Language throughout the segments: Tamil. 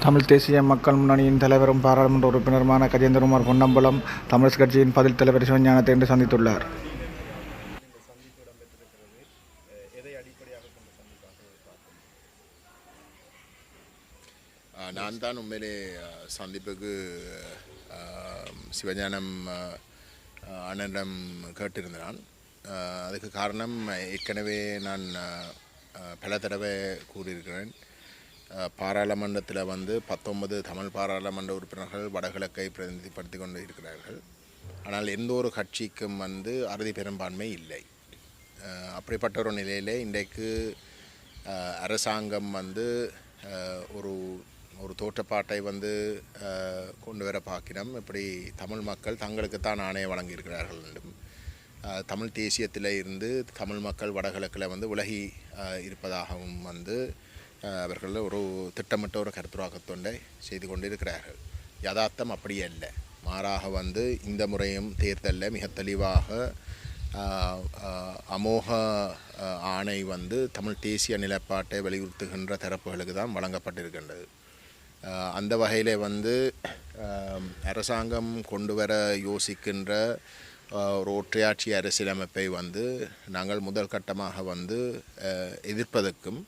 தமிழ் தேசிய மக்கள் முன்னணியின் தலைவரும் பாராளுமன்ற உறுப்பினருமான கஜேந்திரகுமார் பொன்னம்பலம் தமிழரசுக் கட்சியின் பதில் தலைவர் சிவஞானத்தை இன்று சந்தித்துள்ளார். நான் தான் உண்மையிலே சந்திப்புக்கு சிவஞானம் அண்ணனிடம் கேட்டிருந்தேன். அதுக்கு காரணம் ஏற்கனவே நான் பல தடவை கூறியிருக்கிறேன். பாராளுமன்றத்தில் 19 தமிழ் பாராளுமன்ற உறுப்பினர்கள் வடகிழக்கை பிரதிநிதிப்படுத்தி கொண்டு இருக்கிறார்கள். ஆனால் எந்த ஒரு கட்சிக்கும் அறுதி பெரும்பான்மை இல்லை. அப்படிப்பட்ட ஒரு நிலையிலே இன்றைக்கு அரசாங்கம் ஒரு ஒரு தோற்றப்பாட்டை கொண்டு வர பார்க்கிறோம். இப்படி தமிழ் மக்கள் தங்களுக்குத்தான் ஆணையை வழங்கியிருக்கிறார்கள் என்றும், தமிழ் தேசியத்தில் இருந்து தமிழ் மக்கள் வடகிழக்கில் விலகி இருப்பதாகவும் அவர்கள் ஒரு திட்டமிட்ட ஒரு கருத்துருவாக்கத்தொண்டை செய்து கொண்டிருக்கிறார்கள். யதார்த்தம் அப்படியே இல்லை. மாறாக இந்த முறையும் தேர்தலில் மிக தெளிவாக அமோக ஆணை தமிழ் தேசிய நிலைப்பாட்டை வலியுறுத்துகின்ற தரப்புகளுக்கு தான் வழங்கப்பட்டிருக்கின்றது. அந்த வகையில் அரசாங்கம் கொண்டு வர யோசிக்கின்ற ஒரு ஒற்றையாட்சி அரசியலமைப்பை நாங்கள் முதல் கட்டமாக எதிர்ப்பதற்கும்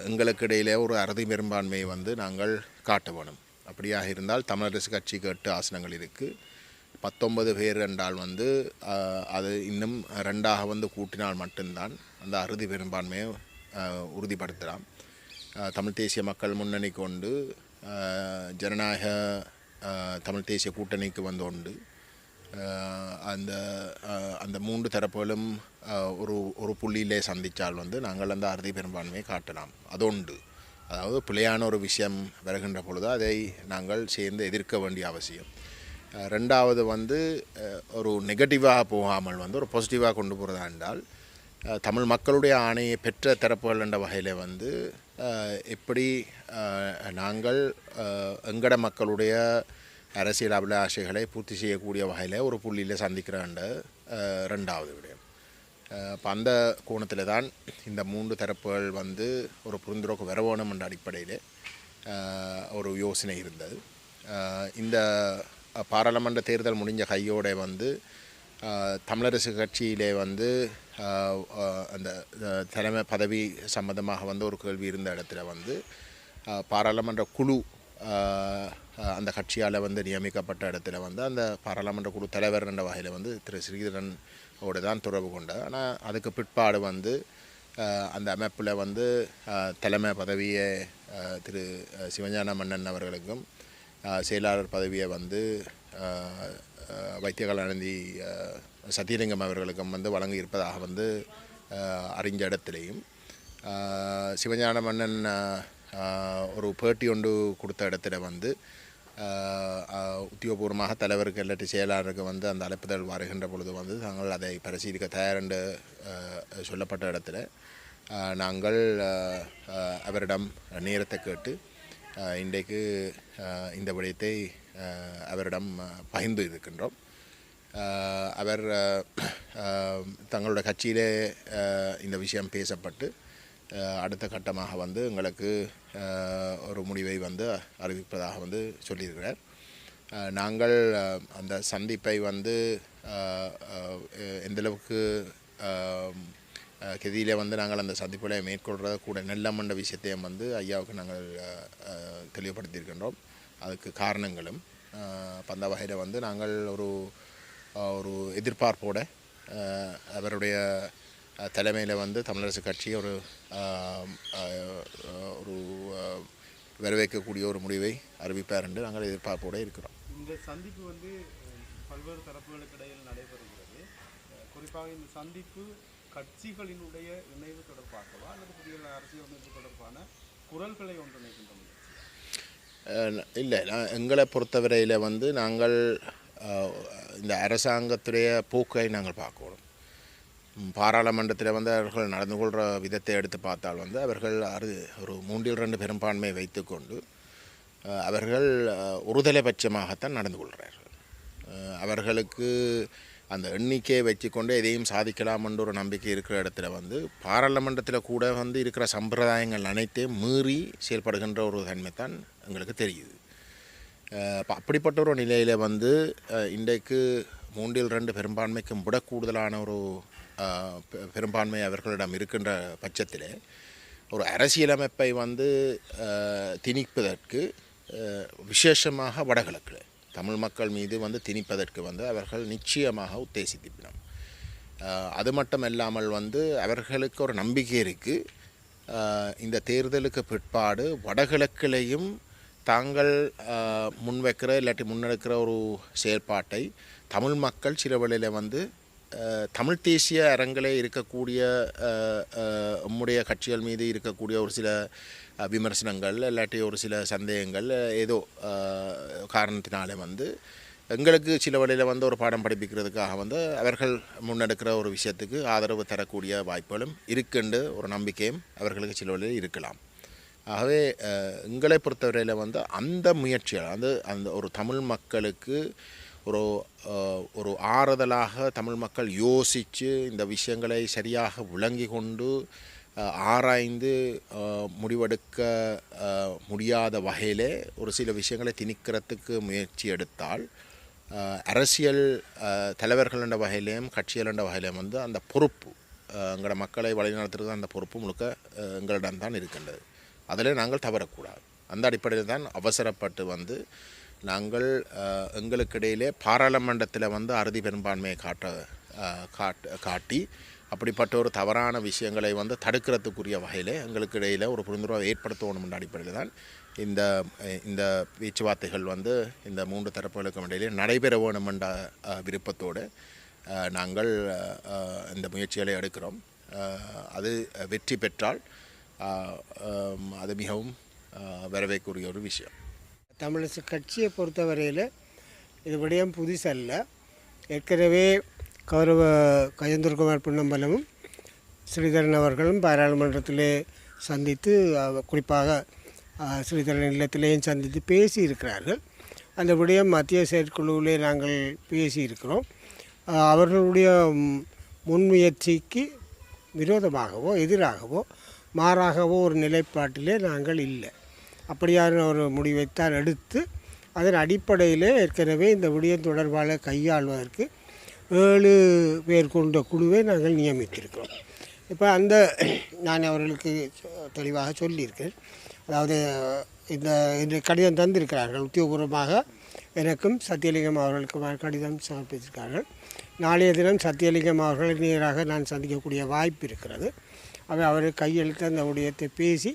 எங்களுக்கு இடையிலே ஒரு அறுதி பெரும்பான்மையை நாங்கள் காட்ட வேணும். அப்படியாக இருந்தால் தமிழரசு கட்சிக்கு 8 ஆசனங்கள் இருக்குது. 19 பேர் என்றால் அது இன்னும் 2ஆக கூட்டினால் மட்டும்தான் அந்த அறுதி பெரும்பான்மையை உறுதிப்படுத்தலாம். தமிழ் தேசிய மக்கள் முன்னணி கொண்டு ஜனநாயக தமிழ் தேசிய கூட்டணிக்கு உண்டு. அந்த 3 தரப்புகளும் ஒரு புள்ளியிலே சந்தித்தால் நாங்கள் அந்த அறுதி பெரும்பான்மையை காட்டலாம். அதோண்டு, அதாவது பிழையான ஒரு விஷயம் வருகின்ற பொழுது அதை நாங்கள் சேர்ந்து எதிர்க்க வேண்டிய அவசியம். ரெண்டாவது ஒரு நெகட்டிவாக போகாமல் ஒரு பாசிட்டிவாக கொண்டு போகிறதா என்றால், தமிழ் மக்களுடைய ஆணையை பெற்ற தரப்புகள் என்ற வகையில் எப்படி நாங்கள் எங்கட மக்களுடைய அரசியல் அபிலாஷைகளை பூர்த்தி செய்யக்கூடிய வகையில் ஒரு புள்ளியில் சந்திக்கிறேன். ரெண்டாவது விடயம். இப்போ அந்த கோணத்தில் தான் இந்த 3 தரப்புகள் ஒரு புரிந்துணர்வுக்கு வர வேணும் என்ற அடிப்படையில் ஒரு யோசனை இருந்தது. இந்த பாராளுமன்ற தேர்தல் முடிஞ்ச கையோட தமிழரசு கட்சியிலே அந்த தலைமை பதவி சம்பந்தமாக ஒரு கேள்வி இருந்த இடத்துல பாராளுமன்ற குழு அந்த கட்சியால் நியமிக்கப்பட்ட இடத்துல அந்த பாராளுமன்ற குழு தலைவர் என்ற வகையில் திரு ஸ்ரீதரன் ஓடு தான் தொடர்பு கொண்டார். ஆனால் அதுக்கு பிற்பாடு அந்த அமைப்பில் தலைமை பதவியை திரு சிவஞான மன்னன் அவர்களுக்கும் செயலாளர் பதவியை வைத்தியகலாநிதி சத்தியலிங்கம் அவர்களுக்கும் வழங்கியிருப்பதாக அறிஞ்ச இடத்திலையும் சிவஞான மன்னன் ஒரு பேட்டி ஒன்று கொடுத்த இடத்துல உத்தியோகபூர்வமாக தலைவருக்கு இல்லாட்டி செயலாளருக்கு அந்த அழைப்புதல் வருகின்ற பொழுது தாங்கள் அதை பரிசீலிக்க தயார் என்று சொல்லப்பட்ட இடத்துல நாங்கள் அவரிடம் நேரத்தை கேட்டு இன்றைக்கு இந்த விடயத்தை அவரிடம் பகிர்ந்து இருக்கின்றோம். அவர் தங்களுடைய கட்சியிலே இந்த விஷயம் பேசப்பட்டு அடுத்த கட்டமாக எங்களுக்கு ஒரு முடிவை அறிவிப்பதாக சொல்லியிருக்கிறார். நாங்கள் அந்த சந்திப்பை எந்தளவுக்கு கதியில் நாங்கள் அந்த சந்திப்புகளை மேற்கொள்கிறத கூட நெல்லமண்ட விஷயத்தையும் ஐயாவுக்கு நாங்கள் தெளிவுபடுத்தியிருக்கின்றோம். அதுக்கு காரணங்களும் அந்த வகையில் நாங்கள் ஒரு எதிர்பார்ப்போடு அவருடைய தலைமையில் தமிழரசு கட்சி ஒரு வரவேற்கக்கூடிய ஒரு முடிவை அறிவிப்பார் என்று நாங்கள் எதிர்பார்ப்போடு இருக்கிறோம். இந்த சந்திப்பு பல்வேறு தரப்புகளுக்கு இடையில் நடைபெறுகிறது. குறிப்பாக இந்த சந்திப்பு கட்சிகளினுடைய இணைவு தொடர்பாகவா அல்லது புதிய அரசியலமைப்பு தொடர்பான குரல்களை ஒன்றிணைக்கின்ற முயற்சி? இல்லை, எங்களை பொறுத்தவரையில் நாங்கள் இந்த அரசாங்கத்துடைய போக்கை நாங்கள் பார்க்கணும். பாராளுமன்றத்தில் அவர்கள் நடந்து கொள்கிற விதத்தை எடுத்து பார்த்தால் அவர்கள் ஒரு 3/2 பெரும்பான்மை வைத்துக்கொண்டு அவர்கள் ஒருதலைபட்சமாகத்தான் நடந்து கொள்கிறார்கள். அவர்களுக்கு அந்த எண்ணிக்கையை வச்சுக்கொண்டு எதையும் சாதிக்கலாம்ன்ற ஒரு நம்பிக்கை இருக்கிற இடத்துல வந்து பாராளுமன்றத்தில் கூட வந்து இருக்கிற சம்பிரதாயங்கள் அனைத்தையும் மீறி செயல்படுகின்ற ஒரு தன்மை தான் எங்களுக்கு தெரியுது. அப்படிப்பட்ட ஒரு நிலையில் வந்து இன்றைக்கு 3/2 பெரும்பான்மைக்கும் விட கூடுதலான ஒரு பெரும்பான்மை அவர்களிடம் இருக்கின்ற பட்சத்தில் ஒரு அரசியலமைப்பை வந்து திணிப்பதற்கு விசேஷமாக வடகிழக்கில் தமிழ் மக்கள் மீது வந்து திணிப்பதற்கு வந்து அவர்கள் நிச்சயமாக உத்தேசித்திருப்பினர். அது மட்டும் இல்லாமல் வந்து அவர்களுக்கு ஒரு நம்பிக்கை இருக்குது, இந்த தேர்தலுக்கு பிற்பாடு வடகிழக்கிலையும் தாங்கள் முன்வைக்கிற இல்லாட்டி முன்னெடுக்கிற ஒரு செயல்பாட்டை தமிழ் மக்கள் சில வேளையில் வந்து தமிழ் தேசிய அரங்கிலே இருக்கக்கூடிய நம்முடைய கட்சிகள் மீது இருக்கக்கூடிய ஒரு சில விமர்சனங்கள் இல்லாட்டி ஒரு சில சந்தேகங்கள் ஏதோ காரணத்தினாலே வந்து எங்களுக்கு சில வழியில் வந்து ஒரு பாடம் படிப்பிக்கிறதுக்காக வந்து அவர்கள் முன்னெடுக்கிற ஒரு விஷயத்துக்கு ஆதரவு தரக்கூடிய வாய்ப்புகளும் இருக்குண்டு ஒரு நம்பிக்கையும் அவர்களுக்கு சில வழியில் இருக்கலாம். ஆகவே எங்களை பொறுத்தவரையில் வந்து அந்த முயற்சிகள் அந்த ஒரு தமிழ் மக்களுக்கு ஒரு ஆறுதலாக தமிழ் மக்கள் யோசித்து இந்த விஷயங்களை சரியாக விளங்கி கொண்டு ஆராய்ந்து முடிவெடுக்க முடியாத வகையிலே ஒரு சில விஷயங்களை திணிக்கிறதுக்கு முயற்சி எடுத்தால் அரசியல் தலைவர்கள் என்ற வகையிலையும் கட்சிகள் என்ற வகையிலையும் வந்து அந்த பொறுப்பு எங்களோட மக்களை வழிநடத்துறது அந்த பொறுப்பு முழுக்க எங்களிடம்தான் இருக்கின்றது. அதில் நாங்கள் தவறக்கூடாது. அந்த அடிப்படையில் தான் அவசரப்பட்டு வந்து நாங்கள் எங்களுக்கிடையிலே பாராளுமன்றத்தில் வந்து அறுதி பெரும்பான்மையை காட்டி அப்படிப்பட்ட ஒரு தவறான விஷயங்களை வந்து தடுக்கிறதுக்குரிய வகையில் எங்களுக்கு இடையில் ஒரு புரிந்துணர்வை ஏற்படுத்தணும் என்ற அடிப்படையில் தான் இந்த பேச்சுவார்த்தைகள் வந்து இந்த 3 தரப்புகளுக்கும் இடையிலே நடைபெற வேணும் என்ற விருப்பத்தோடு நாங்கள் இந்த முயற்சிகளை எடுக்கிறோம். அது வெற்றி பெற்றால் அது மிகவும் வரவேற்கக்கூடிய ஒரு விஷயம். தமிழரசு கட்சியை பொறுத்தவரையில் இது விடயம் புதுசல்ல. ஏற்கனவே கௌரவ கஜேந்திரகுமார் பொன்னம்பலமும் ஸ்ரீதரன் அவர்களும் பாராளுமன்றத்திலே சந்தித்து குறிப்பாக ஸ்ரீதரன் இல்லத்திலேயும் சந்தித்து பேசியிருக்கிறார்கள். அந்த விடயம் மத்திய செயற்குழுவிலே நாங்கள் பேசியிருக்கிறோம். அவர்களுடைய முன்முயற்சிக்கு விரோதமாகவோ எதிராகவோ மாறாகவோ ஒரு நிலைப்பாட்டிலே நாங்கள் இல்லை. அப்படியான ஒரு முடிவைத்தான் எடுத்து அதன் அடிப்படையில் ஏற்கனவே இந்த விடயம் தொடர்பாக கையாள்வதற்கு 7 பேர் கொண்ட குழுவை நாங்கள் நியமித்திருக்கிறோம். இப்போ நான் அவர்களுக்கு தெளிவாக சொல்லியிருக்கேன். அதாவது இந்த கடிதம் தந்திருக்கிறார்கள் உத்தியோகபூர்வமாக. எனக்கும் சத்தியலிங்கம் அவர்களுக்கும் கடிதம் சமர்ப்பித்திருக்கிறார்கள். நாளைய தினம் சத்தியலிங்கம் அவர்களை நேராக நான் சந்திக்கக்கூடிய வாய்ப்பு இருக்கிறது. அவர் கையெழுத்து அந்த விடயத்தை பேசி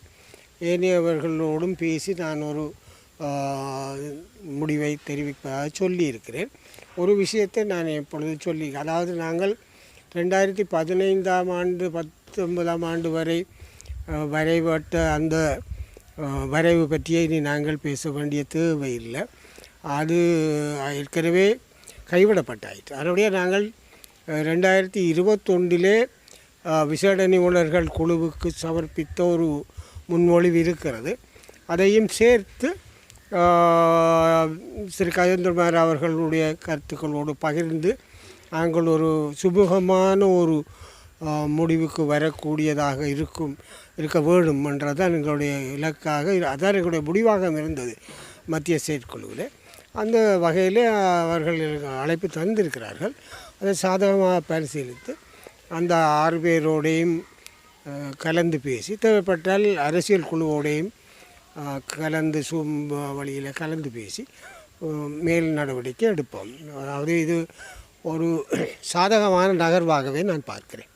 ஏனையவர்களோடும் பேசி நான் ஒரு முடிவை தெரிவிப்பதாக சொல்லியிருக்கிறேன். ஒரு விஷயத்தை நான் எப்பொழுது அதாவது நாங்கள் 2015ஆம் ஆண்டு 19ஆம் ஆண்டு வரை வரைபட்ட அந்த வரைவு பற்றியே இனி நாங்கள் பேச வேண்டிய தேவையில்லை. அது ஏற்கனவே கைவிடப்பட்டாயிற்று. அதனுடைய நாங்கள் 2021 விசேட நிபுணர்கள் குழுவுக்கு சமர்ப்பித்த ஒரு முன்மொழிவு இருக்கிறது. அதையும் சேர்த்து ஸ்ரீ கஜேந்திரகுமார் அவர்களுடைய கருத்துக்களோடு பகிர்ந்து நாங்கள் ஒரு சுமூகமான ஒரு முடிவுக்கு வரக்கூடியதாக இருக்க வேண்டும் என்றதான் எங்களுடைய இலக்காக, அதான் எங்களுடைய முடிவாக இருந்தது மத்திய செயற்குழுவில். அந்த வகையில் அவர்கள் அழைப்பு தந்திருக்கிறார்கள். அதை சாதகமாக பரிசீலித்து அந்த 6 பேரோடையும் கலந்து பேசி தேவைப்பட்டால் அரசியல் குழுவோடையும் கலந்து வழியில் கலந்து பேசி மேல் நடவடிக்கை எடுப்போம். அதாவது இது ஒரு சாதகமான நகர்வாகவே நான் பார்க்கிறேன்.